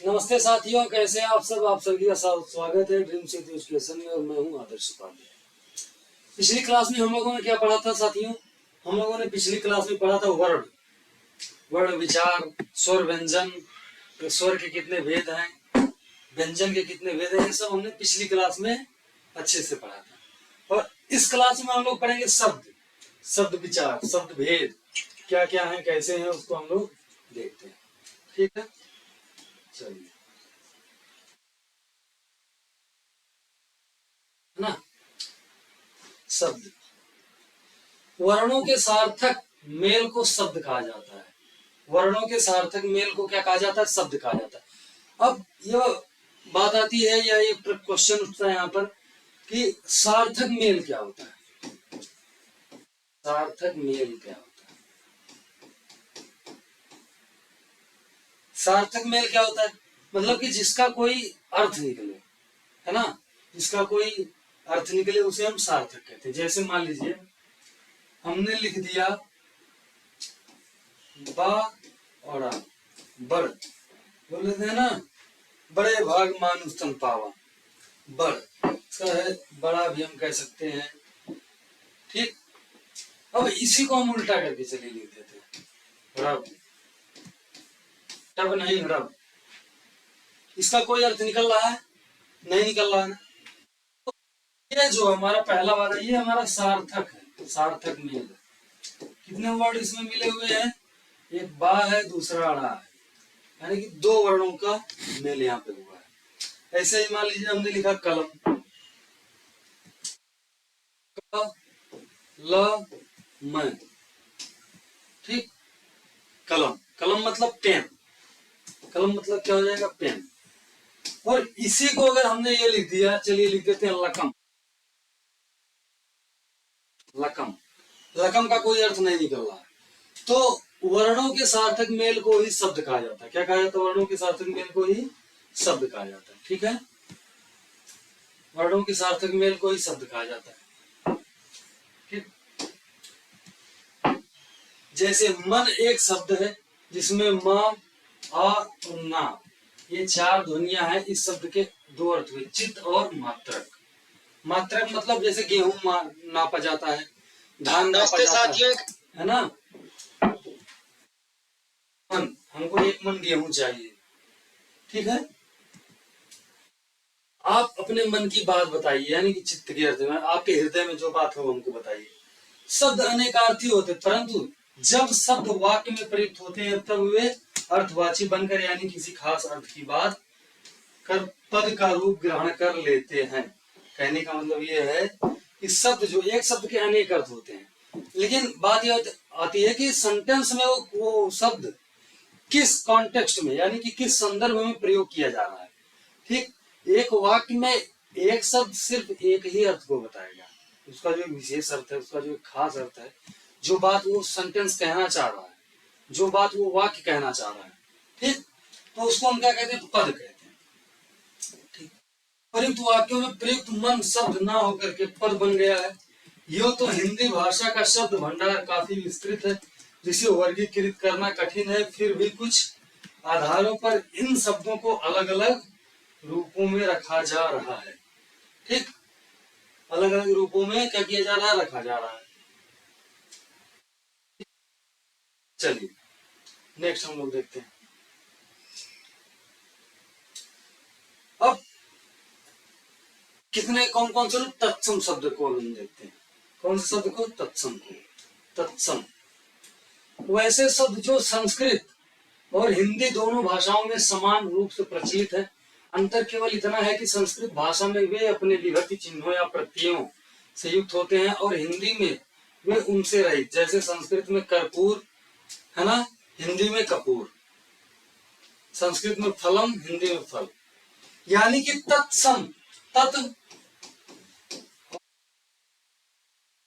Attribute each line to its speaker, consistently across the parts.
Speaker 1: नमस्ते साथियों, कैसे हैं आप सब। आप सभी का स्वागत है ड्रीम सिटी एजुकेशन में और मैं हूं आदर्श उपाध्याय। पिछली क्लास में हम लोगों ने क्या पढ़ा था साथियों? हम लोगों ने पिछली क्लास में पढ़ा था वर्ण विचार, स्वर व्यंजन, स्वर के कितने भेद हैं, व्यंजन के कितने भेद हैं, ये सब हमने पिछली क्लास में अच्छे से पढ़ा था। और इस क्लास में हम लोग पढ़ेंगे शब्द विचार, शब्द भेद क्या क्या है, कैसे हैं, उसको हम लोग देखते हैं। ठीक है, चलिए ना। शब्द, वर्णों के सार्थक मेल को शब्द कहा जाता है। वर्णों के सार्थक मेल को क्या कहा जाता है? शब्द कहा जाता है। अब यह बात आती है या ये क्वेश्चन उठता है यहाँ पर कि सार्थक मेल क्या होता है? सार्थक मेल क्या होता है? सार्थक मेल क्या होता है? मतलब कि जिसका कोई अर्थ निकले, है ना, जिसका कोई अर्थ निकले उसे हम सार्थक कहते हैं। जैसे मान लीजिए हमने लिख दिया बा और आ, बड़, बोल लेते हैं ना, बड़े भाग मानुष तन पावा, बड़ इसका है बड़ा भी हम कह सकते हैं। ठीक, अब इसी को हम उल्टा करके चलिए लिख देते हैं रब, टब नहीं रब। इसका कोई अर्थ निकल रहा है? नहीं निकल रहा है ना। तो ये जो हमारा पहला वाला ये हमारा सार्थक है, सार्थक मेल। कितने वर्ड इसमें मिले हुए हैं? एक बा है, दूसरा अड़ा है, यानी कि दो वर्णों का मेल यहाँ पे हुआ है। ऐसे ही मान लीजिए हमने लिखा कलम, क ल म, ठीक, कलम, कलम मतलब पेन, कलम मतलब क्या हो जाएगा? पेन। और इसी को अगर हमने ये लिख दिया, चलिए लिख देते हैं लकम, लकम, लकम का कोई अर्थ नहीं निकल रहा है। तो वर्णों के सार्थक मेल को ही शब्द कहा जाता है। क्या कहा जाता है? वर्णों के सार्थक मेल को ही शब्द कहा जाता है। ठीक है, वर्णों के सार्थक मेल को ही शब्द कहा जाता है। ठीक, जैसे मन एक शब्द है जिसमें म, आ और ना, ये चार ध्वनियां हैं। इस शब्द के दो अर्थ हुए, चित्त और मात्रक। मात्रक मतलब जैसे गेहूं नापा जाता है, धान नापा जाता है ना। मन, हमको 1 मन गेहूं चाहिए। ठीक है, आप अपने मन की बात बताइए, यानी कि चित्त के अर्थ में, आपके हृदय में जो बात हो हमको बताइए। शब्द अनेकार्थी होते, परंतु जब शब्द वाक्य में प्रयुक्त होते हैं तब वे अर्थवाची बनकर, यानी किसी खास अर्थ की बात कर पद का रूप ग्रहण कर लेते हैं। कहने का मतलब ये है कि शब्द जो, एक शब्द के अनेक अर्थ होते हैं, लेकिन बात यह आती है कि सेंटेंस में वो शब्द किस कॉन्टेक्स्ट में, यानी कि किस संदर्भ में प्रयोग किया जा रहा है। ठीक, एक वाक्य में एक शब्द सिर्फ एक ही अर्थ को बताएगा, उसका जो विशेष अर्थ है, उसका जो खास अर्थ है, जो बात वो सेंटेंस कहना चाह रहा है, जो बात वो वाक्य कहना चाह रहा है। ठीक, तो उसको हम क्या कहते हैं? पद कहते हैं। ठीक, प्रयुक्त वाक्यों में प्रयुक्त मन शब्द ना होकर के पद बन गया है। यो तो हिंदी भाषा का शब्द भंडार काफी विस्तृत है, जिसे वर्गीकृत करना कठिन है, फिर भी कुछ आधारों पर इन शब्दों को अलग अलग रूपों में रखा जा रहा है। ठीक, अलग अलग रूपों में क्या किया जा रहा है? रखा जा रहा है। चलिए नेक्स्ट हम लोग देखते हैं। अब कितने कौन कौन से तत्सम शब्द को हम देखते हैं। कौन से शब्द को? तत्सम को। तत्सम वैसे शब्द जो संस्कृत और हिंदी दोनों भाषाओं में समान रूप से प्रचलित है। अंतर केवल इतना है कि संस्कृत भाषा में वे अपने विभक्ति चिन्हों या प्रत्ययों से युक्त होते हैं और हिंदी में वे उनसे रहित। जैसे संस्कृत में कर्पूर है ना, हिंदी में कपूर। संस्कृत में फलम, हिंदी में फल। यानी कि तत्सम, तत्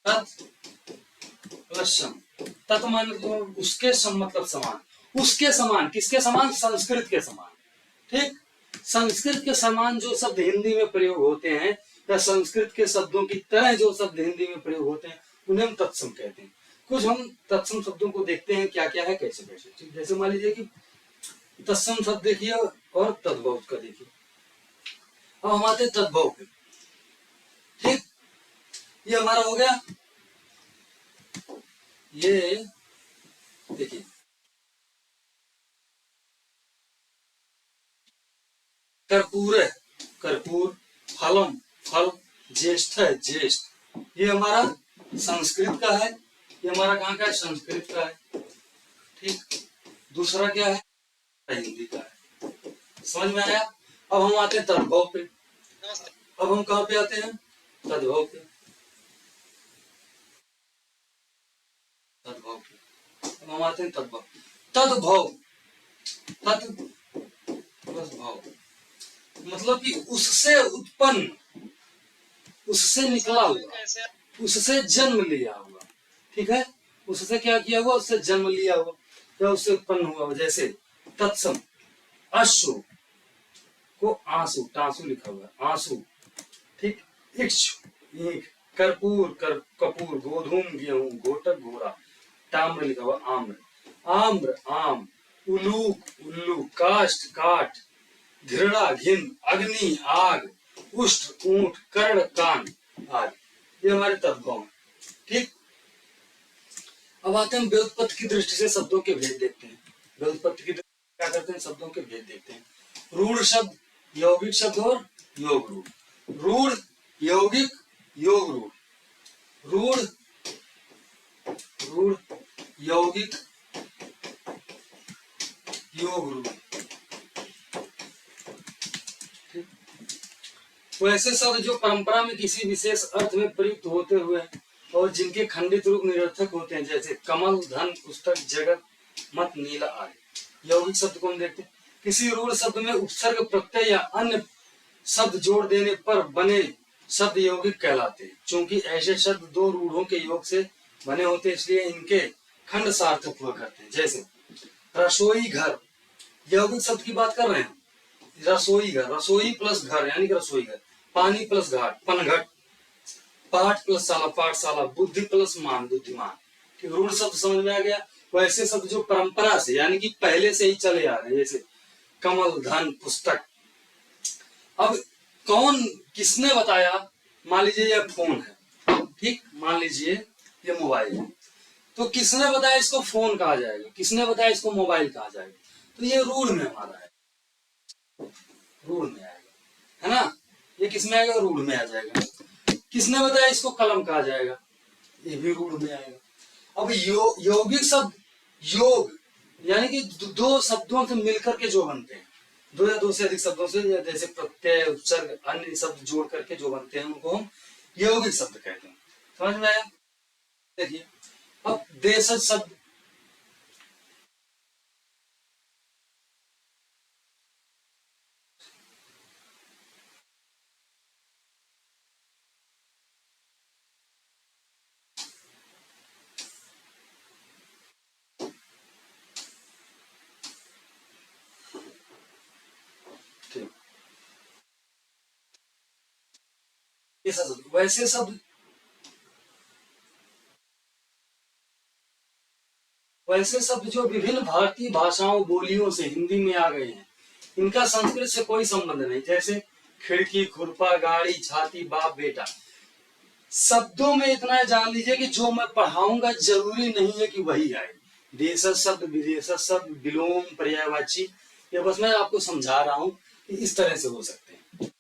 Speaker 1: प्लस सम, तत् मान उसके सम मतलब समान, उसके समान। किसके समान? संस्कृत के समान। ठीक, संस्कृत के समान जो शब्द हिंदी में प्रयोग होते हैं या संस्कृत के शब्दों की तरह जो शब्द हिंदी में प्रयोग होते हैं उन्हें हम तत्सम कहते हैं। कुछ हम तत्सम शब्दों को देखते हैं क्या क्या है, कैसे कैसे। जैसे मान लीजिए कि तत्सम शब्द देखिए, और तद्भव का देखिए। अब हम आते हैं तद्भव पे। ठीक, ये हमारा हो गया। ये देखिए कर्पूर है, कर्पूर, फलम, फल, ज्येष्ठ है, ज्येष्ठ। ये हमारा संस्कृत का है, ये हमारा कहाँ का है, संस्कृत का है। ठीक, दूसरा क्या है, हिंदी का है। समझ में आया। अब हम आते हैं तद्भव पे। अब हम कहाँ पे आते हैं, तद्भव पे, तद्भव पे। अब हम आते हैं तद्भव, तद्भव, तद प्लस भाव, मतलब कि उससे उत्पन्न, उससे निकला हुआ, उससे जन्म लिया हुआ। ठीक है, उससे क्या किया हुआ, उससे जन्म लिया हुआ या उससे उत्पन्न हुआ। जैसे तत्सम, अश्रु को आंसू, टांसू लिखा हुआ है, आंसू। ठीक, इक्षु, ईख, कर्पूर, कपूर, गोधूम, गेहूं, घोटक, घोड़ा, ताम्र लिखा हुआ आम्र, आम्र, आम, उलूक, उल्लू, काष्ठ, काठ, घृणा, घिन, अग्नि, आग, उष्ट, ऊंट, कर्ण, कान आदि। ये हमारे तद्भव हैं। ठीक, अब आते हैं व्युत्पत्ति की दृष्टि से शब्दों के भेद देखते हैं। व्युत्पत्ति की दृष्टि से क्या करते हैं, शब्दों के भेद देखते हैं। रूढ़ शब्द, यौगिक शब्द और योग रूढ़। रूढ़, यौगिक, योग रूढ़। रूढ़, रूढ़, यौगिक, योग रूढ़। वैसे शब्द जो परंपरा में किसी विशेष अर्थ में प्रयुक्त होते हुए और जिनके खंडित रूप निरर्थक होते हैं, जैसे कमल, धन, पुस्तक, जगत, मत, नीला आदि। यौगिक शब्द को हम देखते हैं, किसी रूढ़ शब्द में उपसर्ग, प्रत्यय या अन्य शब्द जोड़ देने पर बने शब्द यौगिक कहलाते हैं। चूंकि ऐसे शब्द दो रूढ़ों के योग से बने होते हैं, इसलिए इनके खंड सार्थक हुआ करते हैं। जैसे रसोई घर, यौगिक शब्द की बात कर रहे हैं। रसोई घर, रसोई प्लस घर यानी कि रसोई घर। पानी प्लस घाट, पनघट। पाठ प्लस शाला, पाठशाला। बुद्धि प्लस मान, बुद्धिमान। ठीक, रूढ़ शब्द समझ में आ गया। वैसे शब्द जो परंपरा से यानी कि पहले से ही चले आ रहे हैं, जैसे कमल, धन, पुस्तक। अब कौन, किसने बताया, मान लीजिए ये फोन है, ठीक, मान लीजिए ये मोबाइल है, तो किसने बताया इसको फोन कहा जाएगा, किसने बताया इसको मोबाइल कहा जाएगा, तो ये रूढ़ में हमारा है, रूढ़ में आएगा, है ना। ये किस में आएगा, रूढ़ में आ जाएगा। किसने बताया इसको कलम कहा जाएगा, ये भी रूढ़ में आएगा। अब यौगिक शब्द, योग यानी कि दो शब्दों से मिलकर के जो बनते हैं, दो या दो से अधिक शब्दों से, जैसे प्रत्यय, उपसर्ग, अन्य शब्द जोड़ करके जो बनते हैं, उनको हम यौगिक शब्द कहते हैं। समझ में आया। देखिए अब देशज शब्द, वैसे शब्द, वैसे शब्द जो विभिन्न भारतीय भाषाओं, बोलियों से हिंदी में आ गए हैं, इनका संस्कृत से कोई संबंध नहीं। जैसे खिड़की, खुरपा, गाड़ी, छाती, बाप, बेटा। शब्दों में इतना जान लीजिए कि जो मैं पढ़ाऊंगा जरूरी नहीं है कि वही आए। देशज शब्द, विदेशज शब्द, विलोम, पर्यायवाची, ये बस मैं आपको समझा रहा हूँ कि इस तरह से हो सकते हैं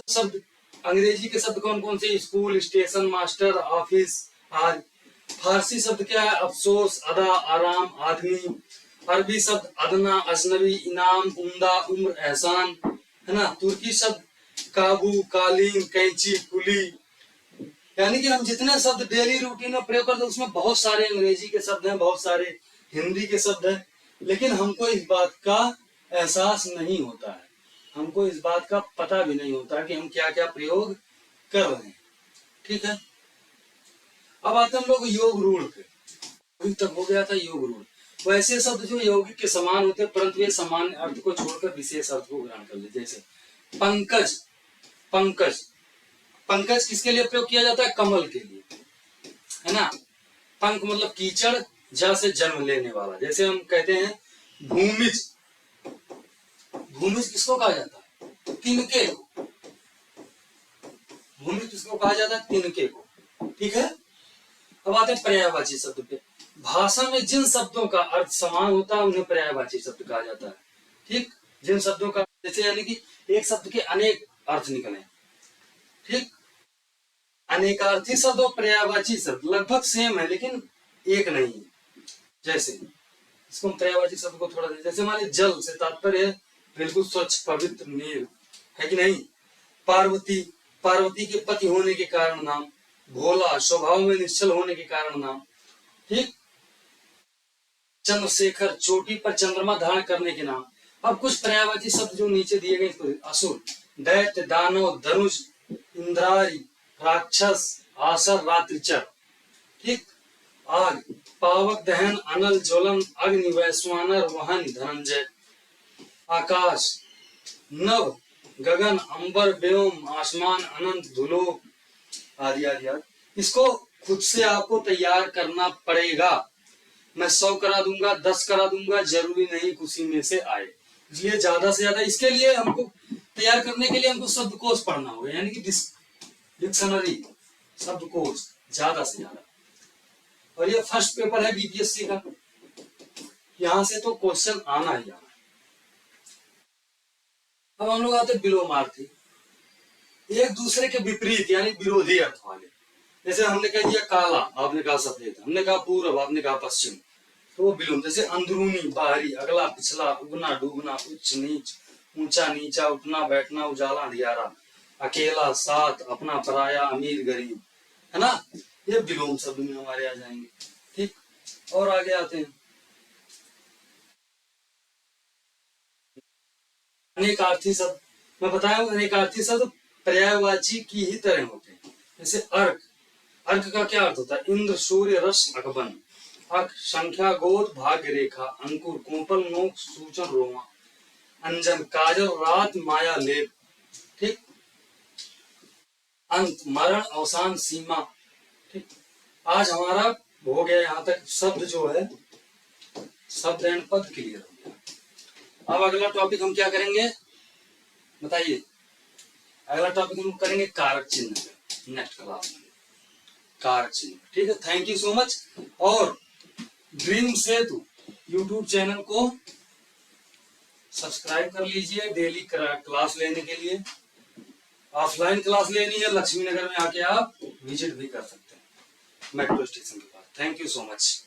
Speaker 1: शब्द। अंग्रेजी के शब्द कौन कौन से, स्कूल, स्टेशन, मास्टर, ऑफिस आदि। फारसी शब्द क्या है, अफसोस, अदा, आराम, आदमी। अरबी शब्द अदना, अजनबी, इनाम, उम्दा, उम्र, एहसान, है ना। तुर्की शब्द काबू, कालीन, कैंची, कुली। यानी कि हम जितने शब्द डेली रूटीन में प्रयोग करते हैं, उसमें बहुत सारे अंग्रेजी के शब्द हैं, बहुत सारे हिंदी के शब्द हैं, लेकिन हमको इस बात का एहसास नहीं होता है, हमको इस बात का पता भी नहीं होता कि हम क्या क्या प्रयोग कर रहे हैं। ठीक है, अब आते हैं हम लोग योग रूढ़ पे। अभी तक हो गया था योग रूढ़। वैसे शब्द जो यौगिक के समान होते हैं, परंतु ये सामान्य अर्थ को छोड़कर विशेष अर्थ को ग्रहण कर लेते। जैसे पंकज, पंकज, पंकज किसके लिए प्रयोग किया जाता है, कमल के लिए, है ना। पंख मतलब कीचड़, जा से जन्म लेने वाला। जैसे हम कहते हैं भूमिज, भूमिज किसको कहा जाता है? तिनके को। भूमिज किसको कहा जाता है? तिनके को। ठीक है। अब आते हैं पर्यायवाची शब्द पे। भाषा में जिन शब्दों का अर्थ समान होता है उन्हें पर्यायवाची शब्द कहा जाता है। ठीक, जिन शब्दों का, जैसे यानी कि एक शब्द के अनेक अर्थ निकले। ठीक, अनेकार्थी शब्द और पर्यायवाची शब्द लगभग सेम है लेकिन एक नहीं है। जैसे इसको हम पर्यायवाची शब्द को थोड़ा, जैसे मान लीजिए जल से तात्पर्य है बिल्कुल स्वच्छ पवित्र नीर, है कि नहीं। पार्वती, पार्वती के पति होने के कारण नाम। भोला, स्वभाव में निश्चल होने के कारण नाम। ठीक, चंद्रशेखर, चोटी पर चंद्रमा धारण करने के नाम। अब कुछ पर्यायवाची शब्द जो नीचे दिए गए, असुर, दैत्य, दानव, धनुष, इंद्रारी, राक्षस, आसर, रात्रिचर। ठीक, आग, पावक, दहन, अनल, ज्वलन, अग्नि, वैश्वानर, वहन, धनंजय। आकाश, नभ, गगन, अंबर, व्योम, आसमान, अनंत, धुलोक, आदि आदि आदि। इसको खुद से आपको तैयार करना पड़ेगा। मैं 100 करा दूंगा, 10 करा दूंगा, जरूरी नहीं उसी में से आए। इसलिए ज्यादा से ज्यादा इसके लिए हमको तैयार करने के लिए हमको शब्दकोश पढ़ना होगा, यानी कि डिक्शनरी, शब्दकोश ज्यादा से ज्यादा। और ये फर्स्ट पेपर है बीपीएससी का, यहां से तो क्वेश्चन आना ही आना है। अब हम लोग आते हैं विलोमार्थी, एक दूसरे के विपरीत यानी विरोधी अर्थ वाले। जैसे हमने कह दिया काला, आपने कहा सफेद, हमने कहा पूर्व, आपने कहा पश्चिम, तो वो विलोम। जैसे अंदरूनी, बाहरी, अगला पिछला, उगना डूबना, उच्च नीच, ऊंचा नीचा, उठना बैठना, उजाला अंधियारा, अकेला साथ, अपना पराया, अमीर गरीब, है ना। ये विलोम शब्द में हमारे आ जाएंगे। ठीक, और आगे आते हैं अनेकार्थी शब्द। मैं बताया अनेकार्थी शब्द पर्यायवाची की ही तरह होते हैं। जैसे अर्क, अर्क का क्या अर्थ होता है? इंद्र, सूर्य, रस, अकबन। अर्क, संख्या, गोद, भाग्य रेखा, अंकुर, कोपल, नोक, सूचन, रोमा, अंजन, काजल, रात, माया, लेप। ठीक, अंत, मरण, अवसान, सीमा। ठीक, आज हमारा हो गया यहाँ तक शब्द जो है, शब्द एंड पद क्लियर हो गया। अब अगला टॉपिक हम क्या करेंगे बताइए? अगला टॉपिक हम करेंगे कारक चिन्ह नेक्स्ट क्लास में, कारक चिन्ह। ठीक है, थैंक यू सो मच। और ड्रीम सेतु यूट्यूब चैनल को सब्सक्राइब कर लीजिए डेली क्लास लेने के लिए। ऑफलाइन क्लास लेनी है, लक्ष्मी नगर में आके आप विजिट भी कर सकते हैं मेट्रो स्टेशन के पास। Thank you so much.